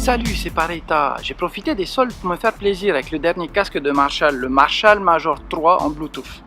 Salut, c'est Pareita. J'ai profité des soldes pour me faire plaisir avec le dernier casque de Marshall, le Marshall Major 3 en Bluetooth.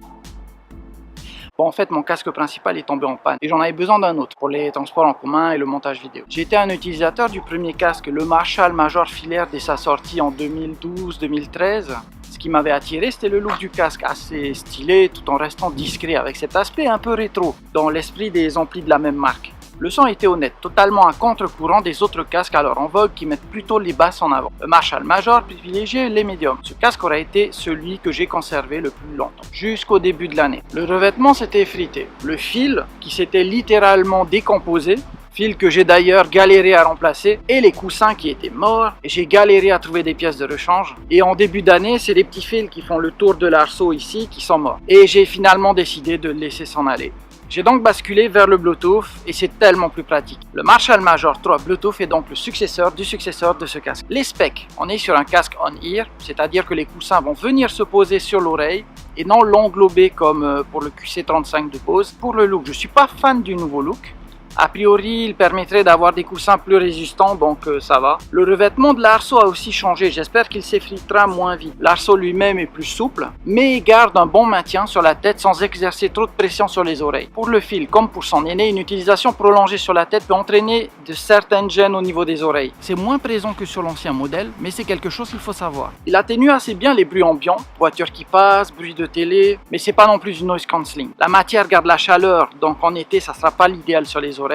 Bon, en fait, mon casque principal est tombé en panne et j'en avais besoin d'un autre pour les transports en commun et le montage vidéo. J'étais un utilisateur du premier casque, le Marshall Major filaire dès sa sortie en 2012-2013. Ce qui m'avait attiré, c'était le look du casque, assez stylé tout en restant discret avec cet aspect un peu rétro, dans l'esprit des amplis de la même marque. Le son était honnête, totalement à contre-courant des autres casques alors en vogue qui mettent plutôt les basses en avant. Le Marshall Major privilégiait les médiums. Ce casque aurait été celui que j'ai conservé le plus longtemps, jusqu'au début de l'année. Le revêtement s'était effrité. Le fil, qui s'était littéralement décomposé, fil que j'ai d'ailleurs galéré à remplacer, et les coussins qui étaient morts, et j'ai galéré à trouver des pièces de rechange. Et en début d'année, c'est les petits fils qui font le tour de l'arceau ici qui sont morts. Et j'ai finalement décidé de le laisser s'en aller. J'ai donc basculé vers le Bluetooth et c'est tellement plus pratique. Le Marshall Major 3 Bluetooth est donc le successeur de ce casque. Les specs, on est sur un casque on-ear, c'est-à-dire que les coussins vont venir se poser sur l'oreille et non l'englober comme pour le QC35 de Bose. Pour le look, je suis pas fan du nouveau look. A priori, il permettrait d'avoir des coussins plus résistants, donc ça va. Le revêtement de l'arceau a aussi changé, j'espère qu'il s'effritera moins vite. L'arceau lui-même est plus souple, mais garde un bon maintien sur la tête sans exercer trop de pression sur les oreilles. Pour le fil, comme pour son aîné, une utilisation prolongée sur la tête peut entraîner de certaines gênes au niveau des oreilles. C'est moins présent que sur l'ancien modèle, mais c'est quelque chose qu'il faut savoir. Il atténue assez bien les bruits ambiants, voitures qui passent, bruit de télé, mais c'est pas non plus du noise cancelling. La matière garde la chaleur, donc en été, ça sera pas l'idéal sur les oreilles.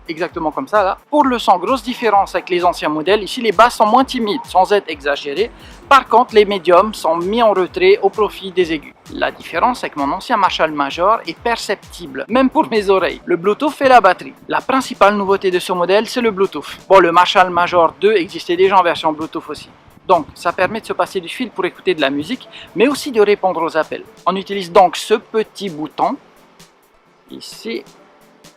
Exactement comme ça là. Pour le son, grosse différence avec les anciens modèles, ici les basses sont moins timides sans être exagérées. Par contre les médiums sont mis en retrait au profit des aigus. La différence avec mon ancien Marshall Major est perceptible, même pour mes oreilles. Le Bluetooth et la batterie. La principale nouveauté de ce modèle, c'est le Bluetooth. Bon, le Marshall Major 2 existait déjà en version Bluetooth aussi. Donc, ça permet de se passer du fil pour écouter de la musique, mais aussi de répondre aux appels. On utilise donc ce petit bouton, ici,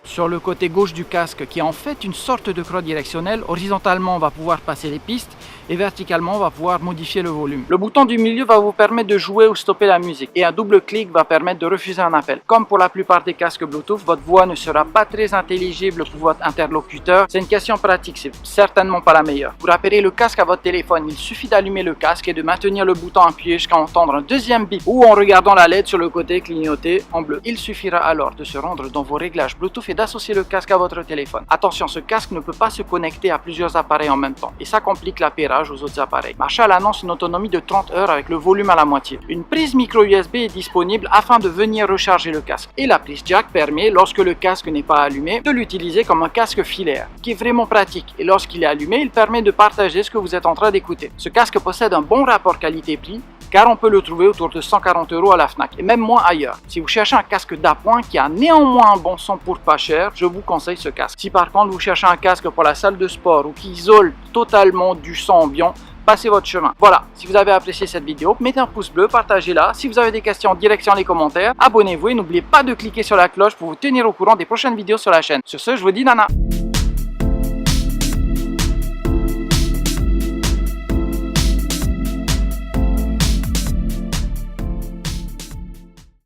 sur le côté gauche du casque, qui est en fait une sorte de croix directionnelle. Horizontalement, on va pouvoir passer les pistes et verticalement, on va pouvoir modifier le volume. Le bouton du milieu va vous permettre de jouer ou stopper la musique et un double clic va permettre de refuser un appel. Comme pour la plupart des casques Bluetooth, votre voix ne sera pas très intelligible pour votre interlocuteur. C'est une question pratique, c'est certainement pas la meilleure. Pour apairer le casque à votre téléphone, il suffit d'allumer le casque et de maintenir le bouton appuyé jusqu'à entendre un deuxième bip ou en regardant la LED sur le côté clignoter en bleu. Il suffira alors de se rendre dans vos réglages Bluetooth et d'associer le casque à votre téléphone. Attention, ce casque ne peut pas se connecter à plusieurs appareils en même temps et ça complique l'appairage aux autres appareils. Marshall annonce une autonomie de 30 heures avec le volume à la moitié. Une prise micro USB est disponible afin de venir recharger le casque. Et la prise jack permet, lorsque le casque n'est pas allumé, de l'utiliser comme un casque filaire, qui est vraiment pratique. Et lorsqu'il est allumé, il permet de partager ce que vous êtes en train d'écouter. Ce casque possède un bon rapport qualité-prix, car on peut le trouver autour de 140 € à la Fnac et même moins ailleurs. Si vous cherchez un casque d'appoint qui a néanmoins un bon son pour pas cher, je vous conseille ce casque. Si par contre vous cherchez un casque pour la salle de sport ou qui isole totalement du son ambiant, passez votre chemin. Voilà, si vous avez apprécié cette vidéo, mettez un pouce bleu, partagez-la. Si vous avez des questions, direction les commentaires. Abonnez-vous et n'oubliez pas de cliquer sur la cloche pour vous tenir au courant des prochaines vidéos sur la chaîne. Sur ce, je vous dis nana.